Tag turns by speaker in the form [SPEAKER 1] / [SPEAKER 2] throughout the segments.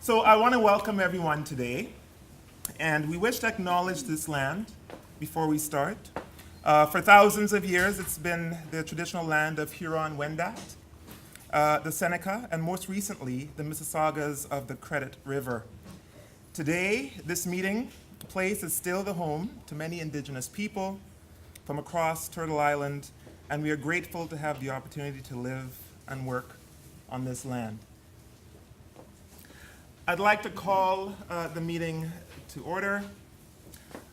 [SPEAKER 1] So I want to welcome everyone today, and we wish to acknowledge this land before we start. For thousands of years, it's been the traditional land of Huron-Wendat, the Seneca, and most recently, the Mississaugas of the Credit River. Today, this meeting place is still the home to many Indigenous people from across Turtle Island, and we are grateful to have the opportunity to live and work on this land. I'd like to call the meeting to order.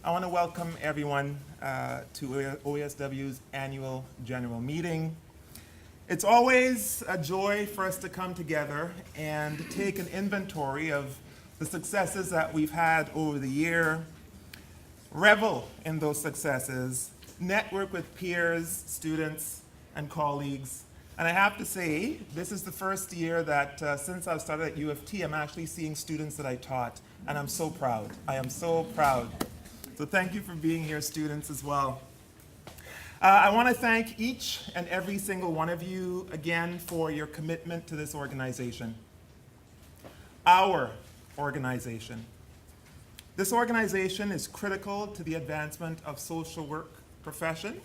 [SPEAKER 1] I want to welcome everyone to OESW's annual general meeting. It's always a joy for us to come together and take an inventory of the successes that we've had over the year, revel in those successes, network with peers, students, and colleagues. And I have to say, this is the first year that since I've started at U of T, I'm actually seeing students that I taught, and I'm so proud. I am so proud. So thank you for being here, students, as well. I want to thank each and every single one of you again for your commitment to this organization. Our organization. This organization is critical to the advancement of social work profession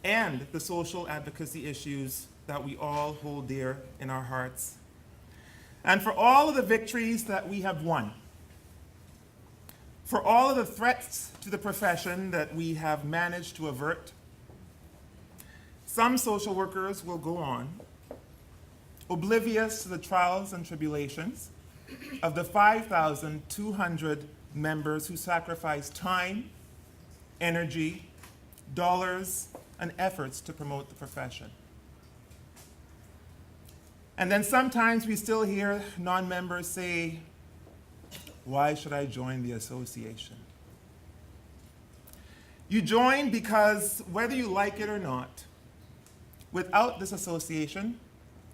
[SPEAKER 1] and the social advocacy issues that we all hold dear in our hearts. And for all of the victories that we have won, for all of the threats to the profession that we have managed to avert, some social workers will go on, oblivious to the trials and tribulations of the 5,200 members who sacrifice time, energy, dollars, and efforts to promote the profession. And then sometimes we still hear non-members say, "Why should I join the association?" You join because whether you like it or not, without this association,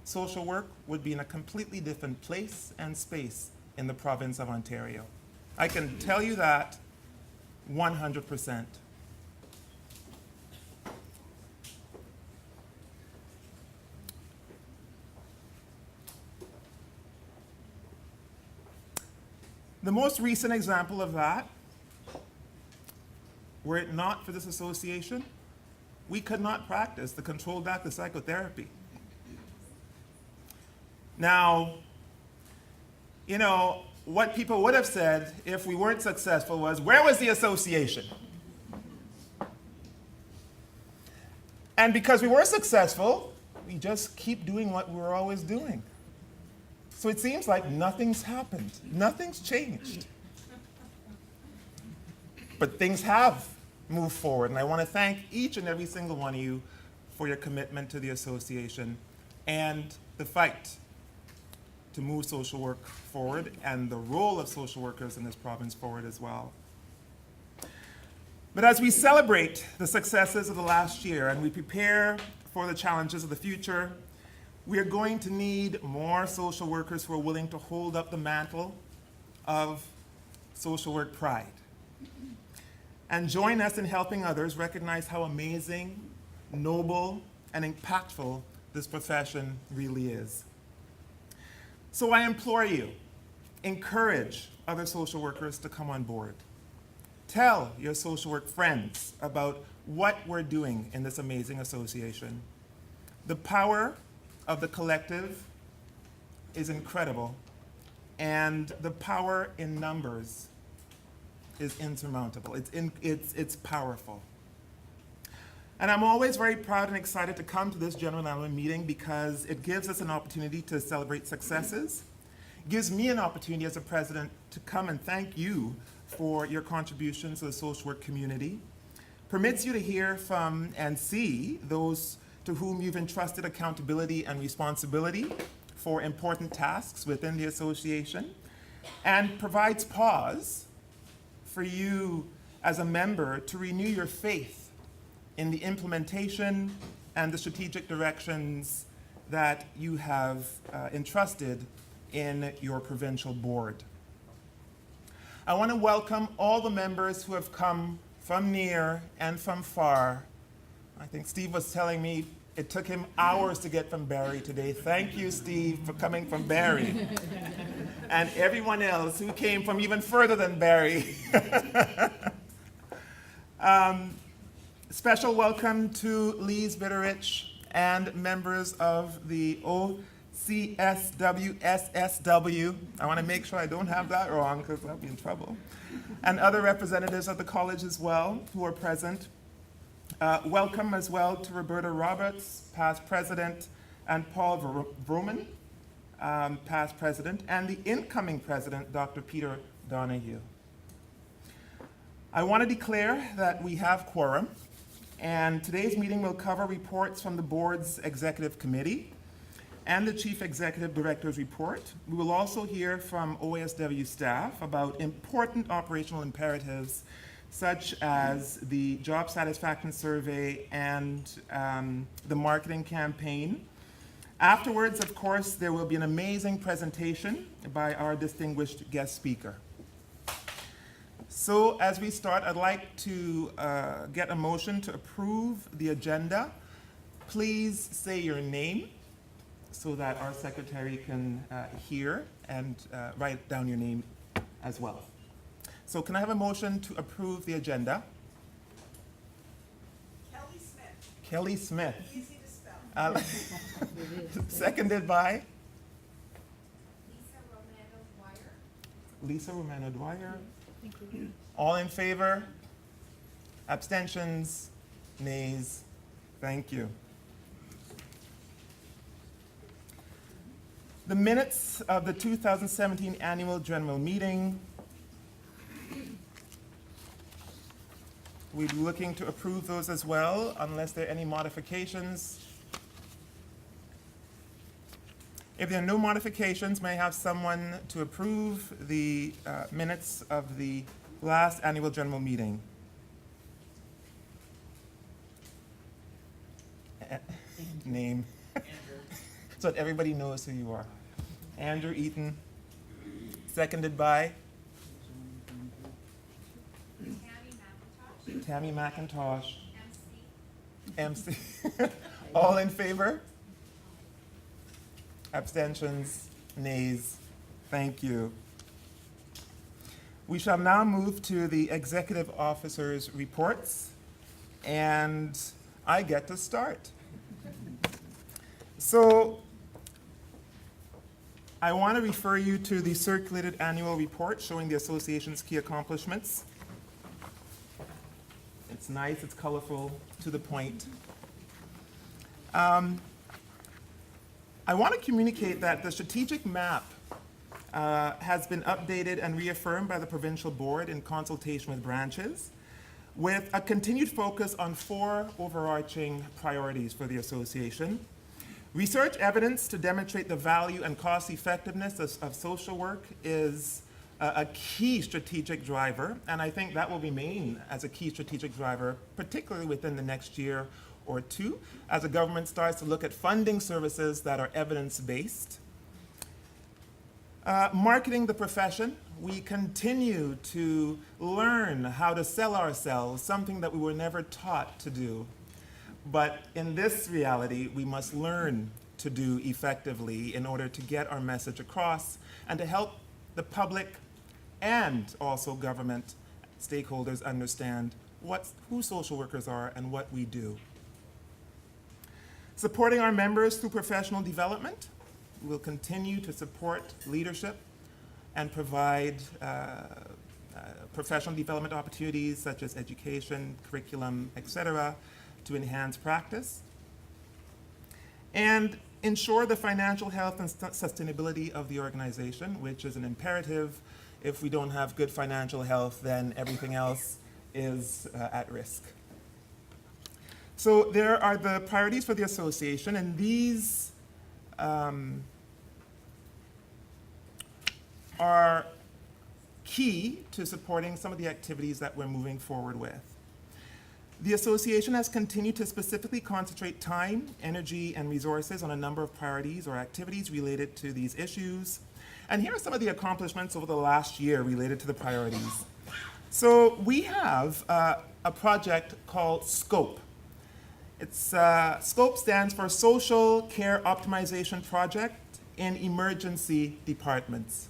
[SPEAKER 1] social work would be in a completely different place and space in the province of Ontario. I can tell you that 100%. The most recent example of that, were it not for this association, we could not practice the controlled active psychotherapy. Now, you know, what people would have said if we weren't successful was, where was the association? And because we were successful, we just keep doing what we were always doing. So it seems like nothing's happened. Nothing's changed. But things have moved forward, and I want to thank each and every single one of you for your commitment to the association and the fight to move social work forward and the role of social workers in this province forward as well. But as we celebrate the successes of the last year and we prepare for the challenges of the future, we are going to need more social workers who are willing to hold up the mantle of social work pride and join us in helping others recognize how amazing, noble, and impactful this profession really is. So I implore you, encourage other social workers to come on board. Tell your social work friends about what we're doing in this amazing association. The power of the collective is incredible, and the power in numbers is insurmountable. It's powerful. And I'm always very proud and excited to come to this General Annual Meeting because it gives us an opportunity to celebrate successes, gives me an opportunity as a president to come and thank you for your contributions to the social work community, permits you to hear from and see those to whom you've entrusted accountability and responsibility for important tasks within the association, and provides pause for you as a member to renew your faith in the implementation and the strategic directions that you have entrusted in your provincial board. I want to welcome all the members who have come from near and from far. I think Steve was telling me it took him hours to get from Barrie today. Thank you, Steve, for coming from Barrie. and everyone else who came from even further than Barrie. Special welcome to Lise Bitterich and members of the OCSWSSW. I want to make sure I don't have that wrong because I'll be in trouble. And other representatives of the college as well who are present. Welcome as well to Roberta Roberts, past president, and Paul Vroman, past president, and the incoming president, Dr. Peter Donahue. I want to declare that we have quorum, and today's meeting will cover reports from the board's executive committee and the chief executive director's report. We will also hear from OASW staff about important operational imperatives such as the job satisfaction survey and the marketing campaign. Afterwards, of course, there will be an amazing presentation by our distinguished guest speaker. So as we start, I'd like to get a motion to approve the agenda. Please say your name so that our secretary can hear and write down your name as well. So can I have a motion to approve the agenda?
[SPEAKER 2] Kelly Smith.
[SPEAKER 1] Kelly Smith.
[SPEAKER 2] Easy to spell.
[SPEAKER 1] Seconded by?
[SPEAKER 2] Lisa Romano Dwyer.
[SPEAKER 1] Lisa Romano Dwyer. Thank you. All in favor? Abstentions? Nays? Thank you. The minutes of the 2017 annual general meeting. We'd be looking to approve those as well, unless there are any modifications. If there are no modifications, may I have someone to approve the minutes of the last annual general meeting? Name. So that everybody knows who you are. Andrew Eaton, seconded by? Tammy McIntosh. MC. All in favor? Abstentions? Nays? Thank you. We shall now move to the executive officer's reports, and I get to start. So I want to refer you to the circulated annual report showing the association's key accomplishments. It's nice, it's colorful, to the point. I want to communicate that the strategic map has been updated and reaffirmed by the provincial board in consultation with branches, with a continued focus on 4 overarching priorities for the association. Research evidence to demonstrate the value and cost effectiveness of social work is a key strategic driver, and I think that will remain as a key strategic driver, particularly within the next year or 2, as the government starts to look at funding services that are evidence-based. Marketing the profession, we continue to learn how to sell ourselves, something that we were never taught to do. But in this reality, we must learn to do effectively in order to get our message across and to help the public and also government stakeholders understand who social workers are and what we do. Supporting our members through professional development. We will continue to support leadership and provide professional development opportunities such as education, curriculum, etc., to enhance practice. And ensure the financial health and sustainability of the organization, which is an imperative. If we don't have good financial health, then everything else is at risk. So there are the priorities for the association, and these are key to supporting some of the activities that we're moving forward with. The association has continued to specifically concentrate time, energy, and resources on a number of priorities or activities related to these issues. And here are some of the accomplishments over the last year related to the priorities. So we have a project called SCOPE. SCOPE stands for Social Care Optimization Project in Emergency Departments.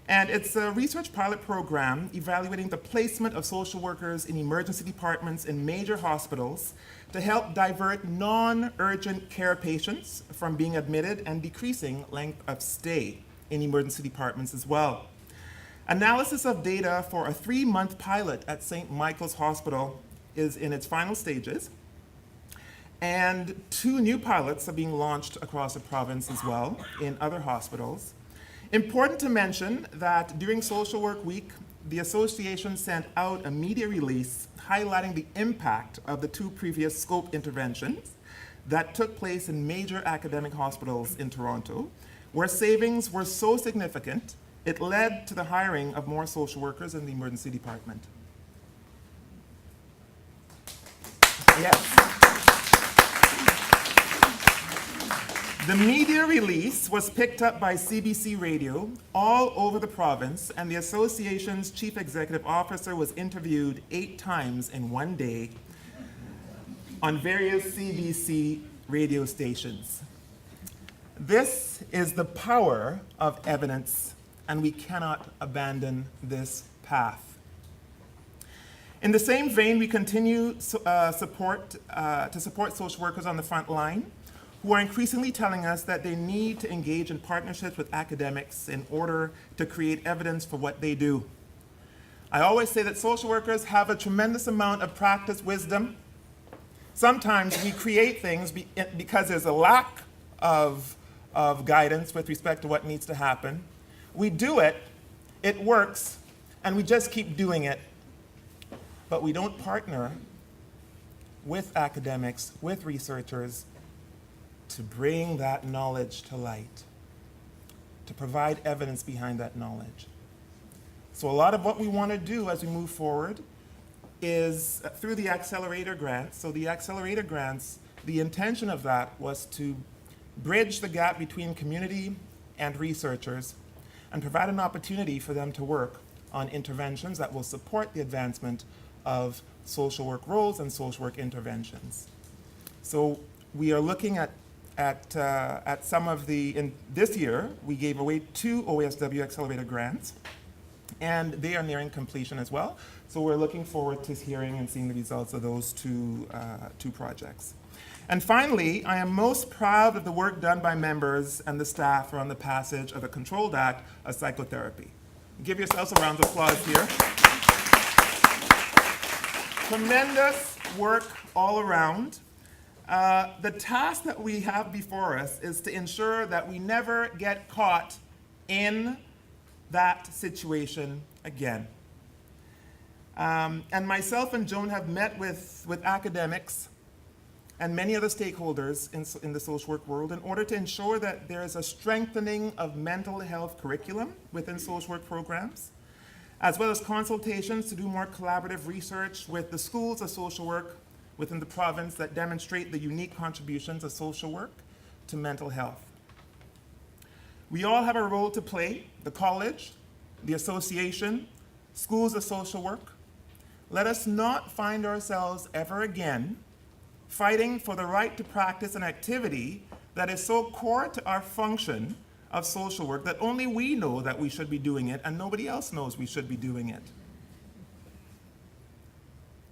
[SPEAKER 1] And it's a research pilot program evaluating the placement of social workers in emergency departments in major hospitals to help divert non-urgent care patients from being admitted and decreasing length of stay in emergency departments as well. Analysis of data for a 3-month pilot at St. Michael's Hospital is in its final stages. And 2 new pilots are being launched across the province as well in other hospitals. Important to mention that during Social Work Week, the association sent out a media release highlighting the impact of the 2 previous scope interventions that took place in major academic hospitals in Toronto, where savings were so significant, it led to the hiring of more social workers in the emergency department. Yes. The media release was picked up by CBC Radio all over the province, and the association's chief executive officer was interviewed 8 times in one day on various CBC radio stations. This is the power of evidence, and we cannot abandon this path. In the same vein, we continue to support social workers on the front line, who are increasingly telling us that they need to engage in partnerships with academics in order to create evidence for what they do. I always say that social workers have a tremendous amount of practice wisdom. Sometimes we create things because there's a lack of guidance with respect to what needs to happen. We do it, it works, and we just keep doing it. But we don't partner with academics, with researchers, to bring that knowledge to light, to provide evidence behind that knowledge. So a lot of what we want to do as we move forward is through the accelerator grants. So the accelerator grants, the intention of that was to bridge the gap between community and researchers and provide an opportunity for them to work on interventions that will support the advancement of social work roles and social work interventions. So we are looking at some of in this year, we gave away 2 OASW Accelerator grants, and they are nearing completion as well. So we're looking forward to hearing and seeing the results of those two projects. And finally, I am most proud of the work done by members and the staff around the passage of the Controlled Act of Psychotherapy. Give yourselves a round of applause here. Tremendous work all around. The task that we have before us is to ensure that we never get caught in that situation again. And myself and Joan have met with academics and many other stakeholders in the social work world in order to ensure that there is a strengthening of mental health curriculum within social work programs, as well as consultations to do more collaborative research with the schools of social work within the province that demonstrate the unique contributions of social work to mental health. We all have a role to play, the college, the association, schools of social work. Let us not find ourselves ever again fighting for the right to practice an activity that is so core to our function of social work that only we know that we should be doing it and nobody else knows we should be doing it.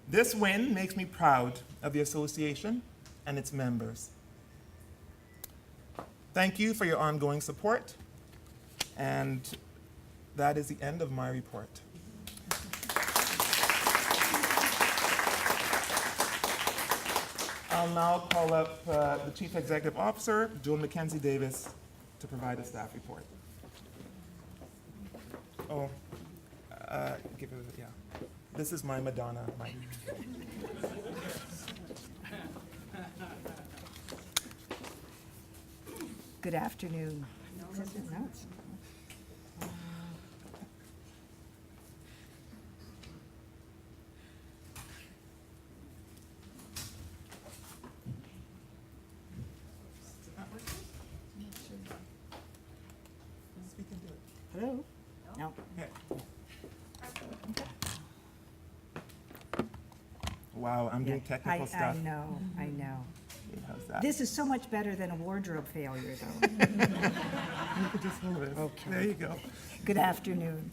[SPEAKER 1] This win makes me proud of the association and its members. Thank you for your ongoing support, and that is the end of my report. I'll now call up the Chief Executive Officer, Joan Mackenzie Davis, to provide a staff report. Oh, give it, yeah. This is my Madonna mic.
[SPEAKER 3] Good afternoon. Hello? No.
[SPEAKER 1] Okay. Wow, I'm doing technical stuff.
[SPEAKER 3] I know.
[SPEAKER 1] how's that?
[SPEAKER 3] This is so much better than a wardrobe failure, though.
[SPEAKER 1] You could just hold it.
[SPEAKER 3] Okay.
[SPEAKER 1] There you go.
[SPEAKER 3] Good afternoon.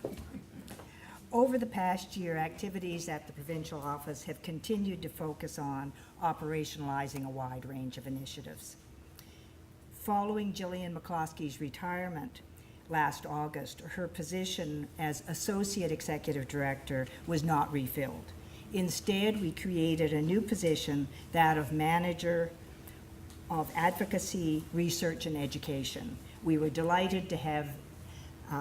[SPEAKER 3] Over the past year, activities at the provincial office have continued to focus on operationalizing a wide range of initiatives. Following Gillian McCloskey's retirement last August, her position as Associate Executive Director was not refilled. Instead, we created a new position, that of Manager of Advocacy, Research, and Education. We were delighted to have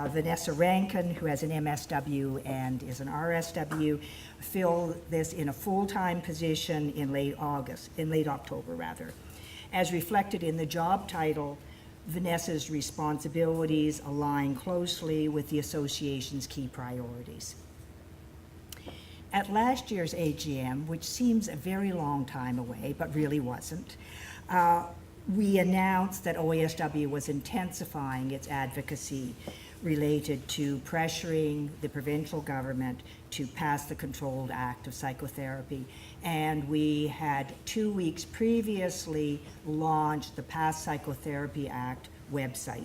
[SPEAKER 3] Vanessa Rankin, who has an MSW and is an RSW, fill this in a full-time position in late October rather. As reflected in the job title, Vanessa's responsibilities align closely with the association's key priorities. At last year's AGM, which seems a very long time away, but really wasn't, we announced that OASW was intensifying its advocacy related to pressuring the provincial government to pass the Controlled Act of Psychotherapy. And we had 2 weeks previously launched the Pass Psychotherapy Act website.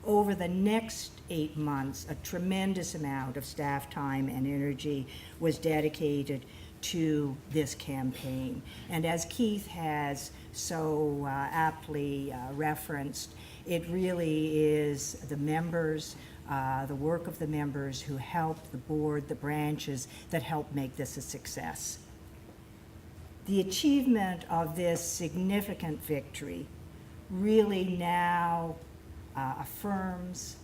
[SPEAKER 3] Over the next 8 months, a tremendous amount of staff time and energy was dedicated to this campaign. And as Keith has so aptly referenced, it really is the members, the work of the members who helped the board, the branches, that helped make this a success. The achievement of this significant victory really now affirms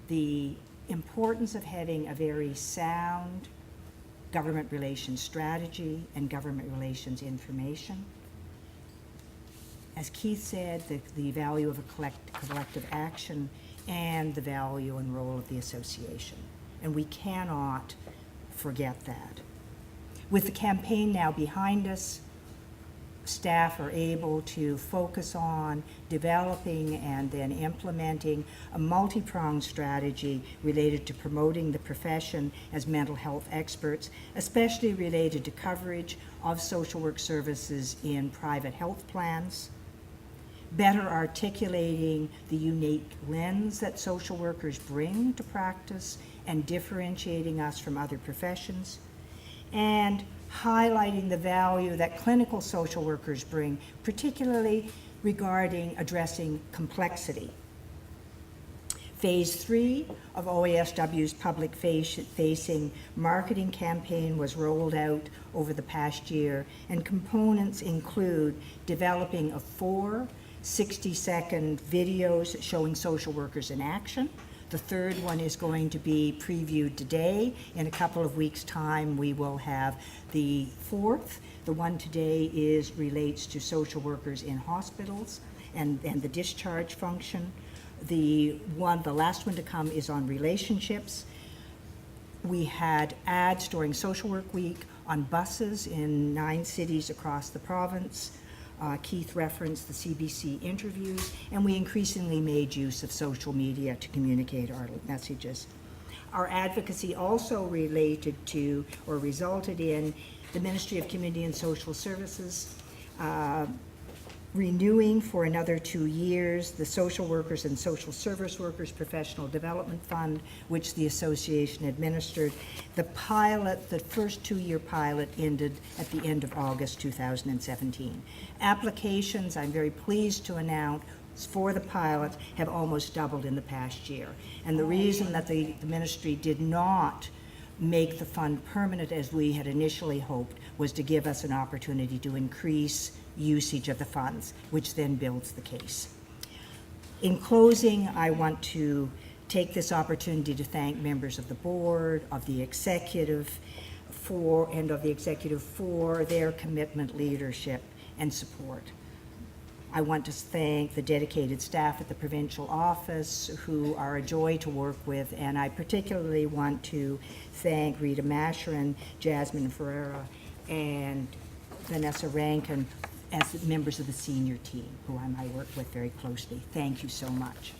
[SPEAKER 3] the importance of having a very sound government relations strategy and government relations information. As Keith said, the value of a collective action and the value and role of the association. And we cannot forget that. With the campaign now behind us, staff are able to focus on developing and then implementing a multi-pronged strategy related to promoting the profession as mental health experts, especially related to coverage of social work services in private health plans, better articulating the unique lens that social workers bring to practice and differentiating us from other professions, and highlighting the value that clinical social workers bring, particularly regarding addressing complexity. Phase 3 of OASW's public-facing marketing campaign was rolled out over the past year, and components include developing 4 60-second videos showing social workers in action. The third one is going to be previewed today. In a couple of weeks' time, we will have the fourth. The one today relates to social workers in hospitals and the discharge function. The last one to come is on relationships. We had ads during Social Work Week on buses in 9 cities across the province. Keith referenced the CBC interviews, and we increasingly made use of social media to communicate our messages. Our advocacy also related to or resulted in the Ministry of Community and Social Services renewing for another 2 years the Social Workers and Social Service Workers Professional Development Fund, which the association administered. The first 2-year pilot ended at the end of August 2017. Applications, I'm very pleased to announce, for the pilot have almost doubled in the past year. And the reason that the ministry did not make the fund permanent as we had initially hoped was to give us an opportunity to increase usage of the funds, which then builds the case. In closing, I want to take this opportunity to thank members of the board, of the executive, for their commitment, leadership, and support. I want to thank the dedicated staff at the provincial office who are a joy to work with, and I particularly want to thank Rita Masherin, Jasmine Ferreira, and Vanessa Rankin as members of the senior team, who I work with very closely. Thank you so much.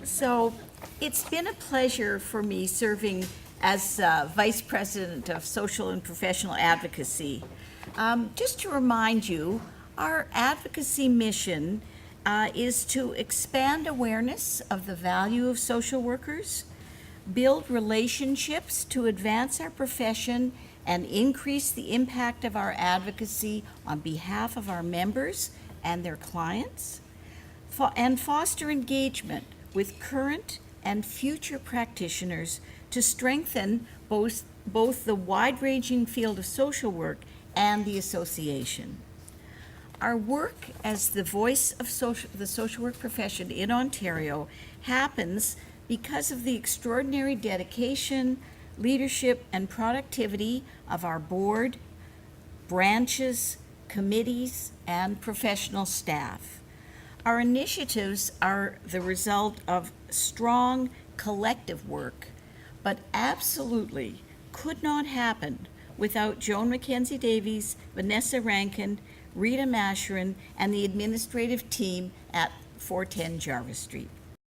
[SPEAKER 4] So it's been a pleasure for me serving as Vice President of Social and Professional Advocacy. Just to remind you, our advocacy mission is to expand awareness of the value of social workers, build relationships to advance our profession and increase the impact of our advocacy on behalf of our members and their clients, and foster engagement with current and future practitioners to strengthen both the wide-ranging field of social work and the association. Our work as the voice of the social work profession in Ontario happens because of the extraordinary dedication, leadership, and productivity of our board, branches, committees, and professional staff. Our initiatives are the result of strong collective work, but absolutely could not happen without Joan Mackenzie Davies, Vanessa Rankin, Rita Masherin, and the administrative team at 410 Jarvis Street.